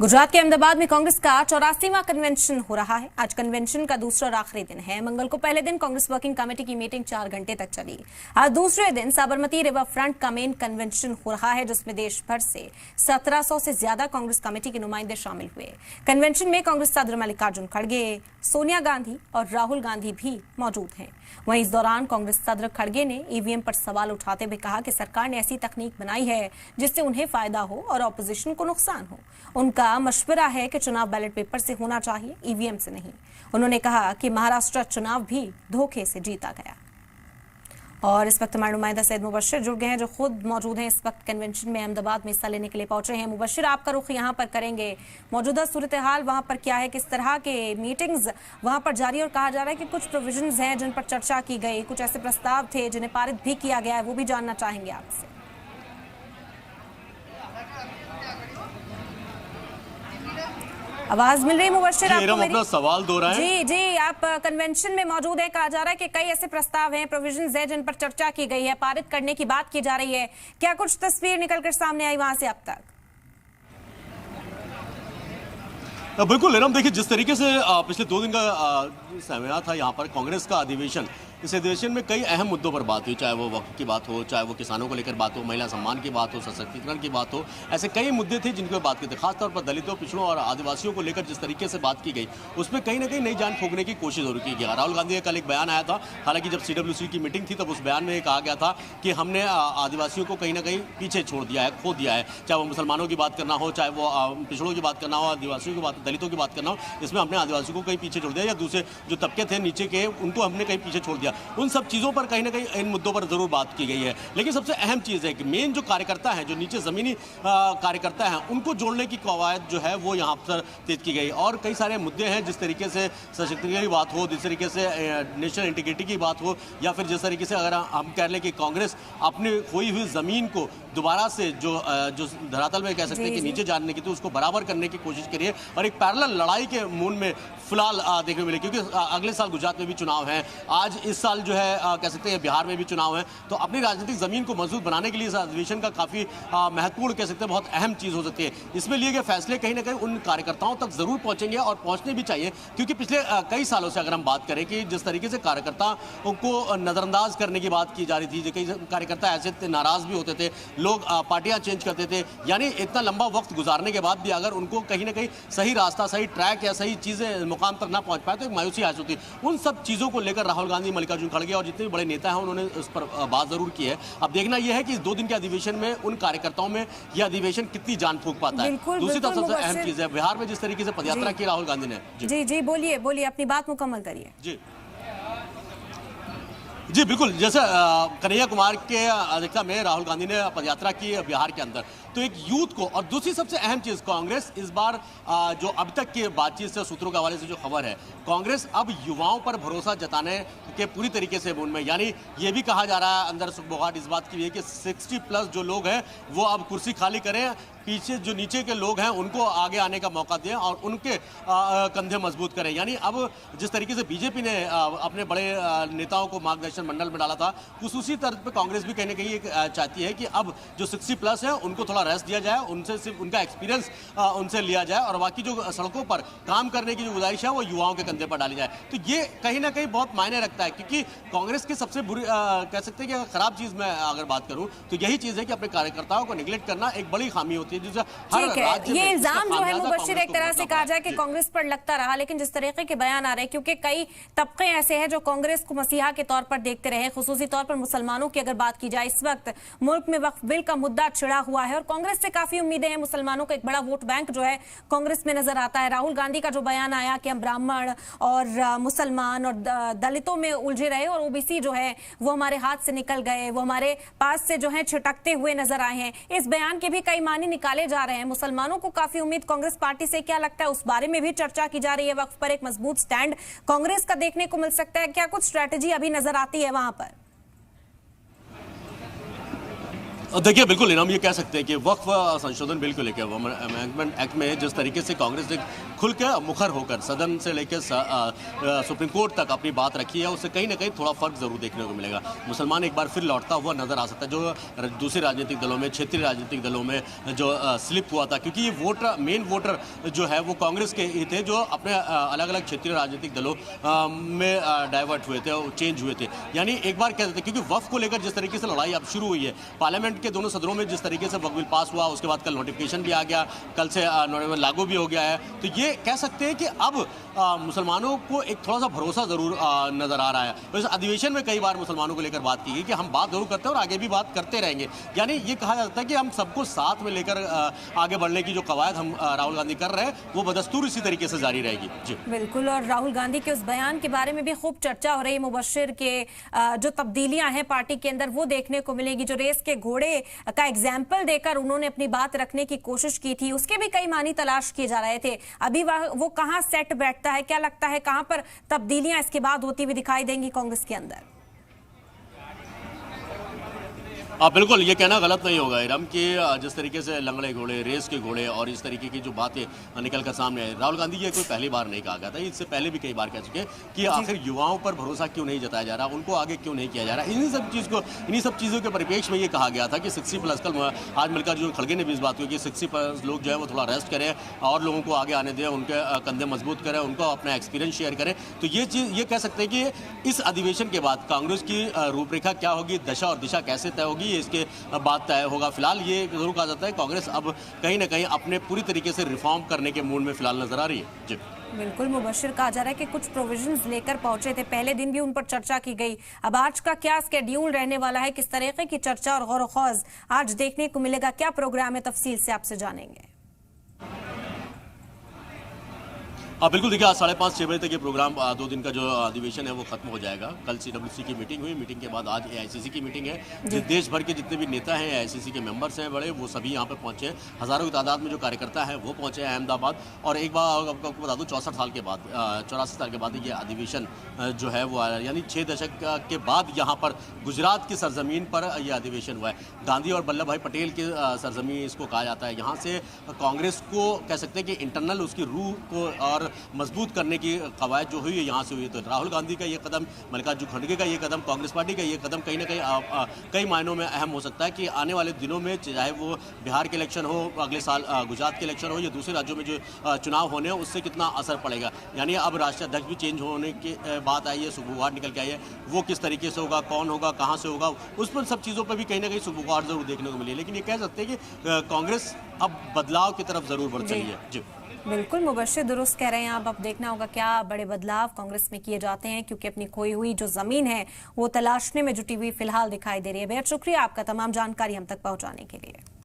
गुजरात के अहमदाबाद में कांग्रेस का 84वां कन्वेंशन हो रहा है। आज कन्वेंशन का दूसरा और आखिरी दिन है। मंगल को पहले दिन कांग्रेस वर्किंग कमेटी की मीटिंग 4 घंटे तक चली। आज दूसरे दिन साबरमती रिवर फ्रंट का मेन कन्वेंशन हो रहा है, जिसमें देश भर से 1700 से ज्यादा कांग्रेस कमेटी के नुमाइंदे शामिल हुए। कन्वेंशन में कांग्रेस सदर मल्लिकार्जुन खड़गे, सोनिया गांधी और राहुल गांधी भी मौजूद हैं। वहीं इस दौरान कांग्रेस सदर खड़गे ने ईवीएम पर सवाल उठाते हुए कहा कि सरकार ने ऐसी तकनीक बनाई है जिससे उन्हें फायदा हो और ऑपोजिशन को नुकसान हो। उनका मशवरा है कि चुनाव बैलेट पेपर से होना चाहिए, ईवीएम से नहीं। उन्होंने कहा कि महाराष्ट्र चुनाव भी धोखे से जीता गया। और इस वक्त हमारे नुमाइंदा सैयद मुबशिर जुड़ गए हैं, जो खुद मौजूद हैं इस वक्त कन्वेंशन में अहमदाबाद में हिस्सा लेने के लिए पहुंचे हैं। मुबशिर, आपका रुख यहाँ पर करेंगे। मौजूदा सूरत हाल वहां पर क्या है, किस तरह के मीटिंग्स वहां पर जारी, और कहा जा रहा है कि कुछ प्रोविजंस हैं जिन पर चर्चा की गई, कुछ ऐसे प्रस्ताव थे जिन्हें पारित भी किया गया है, वो भी जानना चाहेंगे आपसे। आवाज मिल रही मुबशिर आपको मेरी? अपना सवाल दोहराएं। जी, आप कन्वेंशन में मौजूद है। कहा जा रहा है कि कई ऐसे प्रस्ताव हैं, प्रोविजंस हैं जिन पर चर्चा की गई है, पारित करने की बात की जा रही है। क्या कुछ तस्वीर निकलकर सामने आई वहां से अब तक? बिल्कुल इरम, देखिए जिस तरीके से पिछले 2 दिन का सेमिनार था यहाँ पर कांग्रेस का अधिवेशन, इस अधिवेशन में कई अहम मुद्दों पर बात हुई, चाहे वो वक्फ की बात हो, चाहे वो किसानों को लेकर बात हो, महिला सम्मान की बात हो, सशक्तिकरण की बात हो। ऐसे कई मुद्दे थे जिनकी बात की थी। खासतौर पर दलितों, पिछड़ों और आदिवासियों को लेकर जिस तरीके से बात की गई, उसमें कहीं ना कहीं नई जान फूंकने की कोशिश जरूर की गई। राहुल गांधी का कल एक बयान आया था, हालांकि जब CWC की मीटिंग थी तब उस बयान में कहा गया था कि हमने आदिवासियों को कहीं ना कहीं पीछे छोड़ दिया है, खो दिया है। चाहे वो मुसलमानों की बात करना हो, चाहे वो पिछड़ों की बात करना हो, आदिवासियों की बात, दलितों की बात करना हो, इसमें हमने आदिवासियों को कहीं पीछे छोड़ दिया, या दूसरे जो तबके थे नीचे के उनको हमने कहीं पीछे छोड़ दिया। उन सब चीज़ों पर कहीं ना कहीं इन मुद्दों पर जरूर बात की गई है। लेकिन सबसे अहम चीज़ है कि मेन जो कार्यकर्ता हैं, जो नीचे ज़मीनी कार्यकर्ता हैं, उनको जोड़ने की कवायद जो है वो यहाँ पर तेज की गई। और कई सारे मुद्दे हैं, जिस तरीके से सशक्तिकरण की बात हो, जिस तरीके से नेशनल इंटीग्रिटी की बात हो, या फिर जिस तरीके से अगर हम कह लें कि कांग्रेस अपनी खोई हुई ज़मीन को दोबारा से जो धरातल में कह सकते हैं कि नीचे जानने की, तो उसको बराबर करने की कोशिश करिए। और एक पैरेलल लड़ाई के मूड में फिलहाल देखने मिले, क्योंकि अगले साल गुजरात में भी चुनाव है, आज इस साल जो है कह सकते हैं बिहार में भी चुनाव है। तो अपनी राजनीतिक जमीन को मजबूत बनाने के लिए इस अधिवेशन का काफी महत्वपूर्ण कह सकते हैं, बहुत अहम चीज हो सकती है। इसमें लिए गए फैसले कहीं ना कहीं उन कार्यकर्ताओं तक जरूर पहुंचेंगे और पहुंचने भी चाहिए, क्योंकि पिछले कई सालों से अगर हम बात करें कि जिस तरीके से कार्यकर्ताओं को नजरअंदाज करने की बात की जा रही थी, कई कार्यकर्ता ऐसे नाराज भी होते थे, लोग पार्टियां चेंज करते थे। यानी इतना लंबा वक्त गुजारने के बाद भी अगर उनको कहीं ना कहीं सही रास्ता, सही ट्रैक या सही चीजें मुकाम तक ना पहुंच पाए तो एक मायूसी आ होती। उन सब चीजों को लेकर राहुल गांधी, मल्लिकार्जुन खड़गे और जितने भी बड़े नेता हैं उन्होंने उस पर बात जरूर की है। अब देखना यह है कि इस 2 दिन के अधिवेशन में उन कार्यकर्ताओं में यह अधिवेशन कितनी जान फूंक पाता है। दूसरी तरफ सबसे अहम चीज है बिहार में जिस तरीके से पदयात्रा की राहुल गांधी ने। जी, बोलिए अपनी बात मुकम्मल करिए। जी बिल्कुल, जैसे कन्हैया कुमार के अध्यक्षता में राहुल गांधी ने पदयात्रा की बिहार के अंदर, तो एक यूथ को, और दूसरी सबसे अहम चीज कांग्रेस इस बार जो अब तक की बातचीत से, सूत्रों के हवाले से जो खबर है, कांग्रेस अब युवाओं पर भरोसा जताने के पूरी तरीके से मूड में। यानी ये भी कहा जा रहा है अंदर सुखबुगाहट इस बात की भी है कि 60+ जो लोग हैं वो अब कुर्सी खाली करें, पीछे जो नीचे के लोग हैं उनको आगे आने का मौका दें और उनके कंधे मजबूत करें। यानी अब जिस तरीके से बीजेपी ने अपने बड़े नेताओं को मार्गदर्शन मंडल में डाला था, उसी तर्ज पे कांग्रेस भी कहीं ना कहीं चाहती है कि अब जो 60+ है उनको थोड़ा रेस्ट दिया जाए, उनसे सिर्फ उनका एक्सपीरियंस उनसे लिया जाए, और बाकी जो सड़कों पर काम करने की जो गुजारिश है वो युवाओं के कंधे पर डाली जाए। तो ये कहीं ना कहीं बहुत मायने रखता है, क्योंकि कांग्रेस की सबसे बुरी कह सकते हैं कि खराब चीज में अगर बात करूं तो यही चीज है कि अपने कार्यकर्ताओं को निगलेक्ट करना एक बड़ी खामी होती है। ठीक है, ये इल्जाम जो है मुबशिर एक तरह से कहा जाए कि कांग्रेस पर लगता रहा, लेकिन जिस तरीके के बयान आ रहे हैं, क्योंकि कई तबके ऐसे हैं जो कांग्रेस को मसीहा के तौर पर देखते रहे, खुसूसी तौर पर मुसलमानों की अगर बात की जाए, इस वक्त मुल्क में वक्फ बिल का मुद्दा छिड़ा हुआ है और कांग्रेस से काफी उम्मीदें हैं। मुसलमानों का एक बड़ा वोट बैंक जो है कांग्रेस में नजर आता है। राहुल गांधी का जो बयान आया कि हम ब्राह्मण और मुसलमान और दलितों में उलझे रहे और OBC जो है वो हमारे हाथ से निकल गए, वो हमारे पास से जो है छिटकते हुए नजर आए हैं, इस बयान के भी कई मानी निकाले जा रहे हैं। मुसलमानों को काफी उम्मीद कांग्रेस पार्टी से, क्या लगता है उस बारे में भी चर्चा की जा रही है? वक्फ पर एक मजबूत स्टैंड कांग्रेस का देखने को मिल सकता है, क्या कुछ स्ट्रेटेजी अभी नजर आती है वहां पर? देखिए बिल्कुल हम ये कह सकते हैं कि वक्फ संशोधन बिल को लेकर, अमेंडमेंट एक्ट में जिस तरीके से कांग्रेस ने खुल के मुखर होकर सदन से लेकर सुप्रीम कोर्ट तक अपनी बात रखी है, उससे कहीं ना कहीं थोड़ा फर्क जरूर देखने को मिलेगा। मुसलमान एक बार फिर लौटता हुआ नजर आ सकता है, जो दूसरे राजनीतिक दलों में, क्षेत्रीय राजनीतिक दलों में जो स्लिप हुआ था, क्योंकि ये मेन वोटर जो है वो कांग्रेस के ही थे, जो अपने अलग अलग क्षेत्रीय राजनीतिक दलों में डाइवर्ट हुए थे, चेंज हुए थे। यानी एक बार कहते थे, क्योंकि वक्फ को लेकर जिस तरीके से लड़ाई अब शुरू हुई है, पार्लियामेंट के दोनों सदनों में जिस तरीके से वक्फ बिल पास हुआ, उसके बाद कल नोटिफिकेशन भी आ गया, कल से लागू भी हो गया है, तो ये कह सकते हैं कि अब मुसलमानों को एक थोड़ा सा भरोसा जरूर नजर आ रहा है। तो इस अधिवेशन में कई बार मुसलमानों को लेकर बात की गई कि हम बात जरूर करते हैं और आगे भी बात करते रहेंगे। यानी ये कहा जाता है कि हम सबको साथ में लेकर आगे बढ़ने की जो कवायद हम राहुल गांधी कर रहे हैं, वो बदस्तूर इसी तरीके से जारी रहेगी। जी बिल्कुल, और राहुल गांधी के उस बयान के बारे में भी खूब चर्चा हो रही है। मुबश्शिर के जो तब्दीलियां हैं पार्टी के अंदर, वो देखने को मिलेगी। जो रेस के घोड़े का एग्जाम्पल देकर उन्होंने अपनी बात रखने की कोशिश की थी, उसके भी कई मानी तलाश किए जा रहे थे। अभी वो कहां सेट बैठता है, क्या लगता है कहां पर तब्दीलियां इसके बाद होती हुई दिखाई देंगी कांग्रेस के अंदर? बिल्कुल, ये कहना गलत नहीं होगा इरम कि जिस तरीके से लंगड़े घोड़े, रेस के घोड़े और इस तरीके की जो बातें निकल कर सामने आई, राहुल गांधी ये कोई पहली बार नहीं कहा गया था, इससे पहले भी कई बार कह चुके कि आखिर युवाओं पर भरोसा क्यों नहीं जताया जा रहा, उनको आगे क्यों नहीं किया जा रहा। इन्हीं सब चीज़ों के परिप्रेक्ष्य में ये कहा गया था कि 60+ कल आज मिलकर जो खड़गे ने भी इस बात हुई कि 60+ लोग जो है वो थोड़ा रेस्ट करें और लोगों को आगे आने दें, उनके कंधे मजबूत करें, उनको अपना एक्सपीरियंस शेयर करें। तो ये चीज़ ये कह सकते हैं कि इस अधिवेशन के बाद कांग्रेस की रूपरेखा क्या होगी, दशा और दिशा कैसे तय होगी, इसके बात तय होगा। फिलहाल ये जरूर कहा जाता है कांग्रेस अब कहीं ना कहीं अपने पूरी तरीके से रिफॉर्म करने के मूड में फिलहाल नजर आ रही है। जी बिल्कुल, मुबश्शिर, कहा जा रहा है कि कुछ प्रोविजंस लेकर पहुंचे थे, पहले दिन भी उन पर चर्चा की गई। अब आज का क्या स्केड्यूल रहने वाला है, किस तरीके की चर्चा और गौर खौज आज देखने को मिलेगा, क्या प्रोग्राम है, तफसील से आपसे जानेंगे। बिल्कुल, देखिए आज 5:30-6 बजे तक ये प्रोग्राम 2 दिन का जो अधिवेशन है वो खत्म हो जाएगा। कल CWC की मीटिंग हुई, मीटिंग के बाद आज AICC की मीटिंग है। देश भर के जितने भी नेता हैं, AICC के मेंबर्स हैं बड़े, वो सभी यहाँ पर पहुंचे हैं। हज़ारों की तादाद में जो कार्यकर्ता हैं वो पहुंचे हैं अहमदाबाद। और एक बार आपको बता दूँ, 84 साल के बाद 84 ये अधिवेशन जो है वो आया, यानी 6 दशक के बाद यहाँ पर गुजरात की सरजमीन पर यह अधिवेशन हुआ है। गांधी और वल्लभ भाई पटेल की सरजमीन इसको कहा जाता है। यहाँ से कांग्रेस को कह सकते हैं कि इंटरनल उसकी रूह को और मजबूत करने की कवायद जो हुई है यहाँ से हुई है। तो राहुल गांधी का ये कदम, मल्लिकार्जुन खड़गे का ये कदम, कांग्रेस पार्टी का ये कदम कहीं ना कहीं कई मायनों में अहम हो सकता है कि आने वाले दिनों में, चाहे वो बिहार के इलेक्शन हो, अगले साल गुजरात के इलेक्शन हो, या दूसरे राज्यों में जो चुनाव होने हैं, उससे कितना असर पड़ेगा। यानी अब राष्ट्रीय अध्यक्ष भी चेंज होने की बात आई है, सुगबुगाहट निकल के आई है। वो किस तरीके से होगा, कौन होगा, कहाँ से होगा, उस पर सब चीज़ों पर भी कहीं ना कहीं सुगबुगाहट जरूर देखने को मिली है। लेकिन ये कह सकते हैं कि कांग्रेस अब बदलाव की तरफ जरूर बढ़ चली है। जी बिल्कुल, मुबश्शिर दुरुस्त कह रहे हैं आप। अब देखना होगा क्या बड़े बदलाव कांग्रेस में किए जाते हैं, क्योंकि अपनी खोई हुई जो जमीन है वो तलाशने में जुटी हुई फिलहाल दिखाई दे रही है। बेहद शुक्रिया आपका तमाम जानकारी हम तक पहुंचाने के लिए।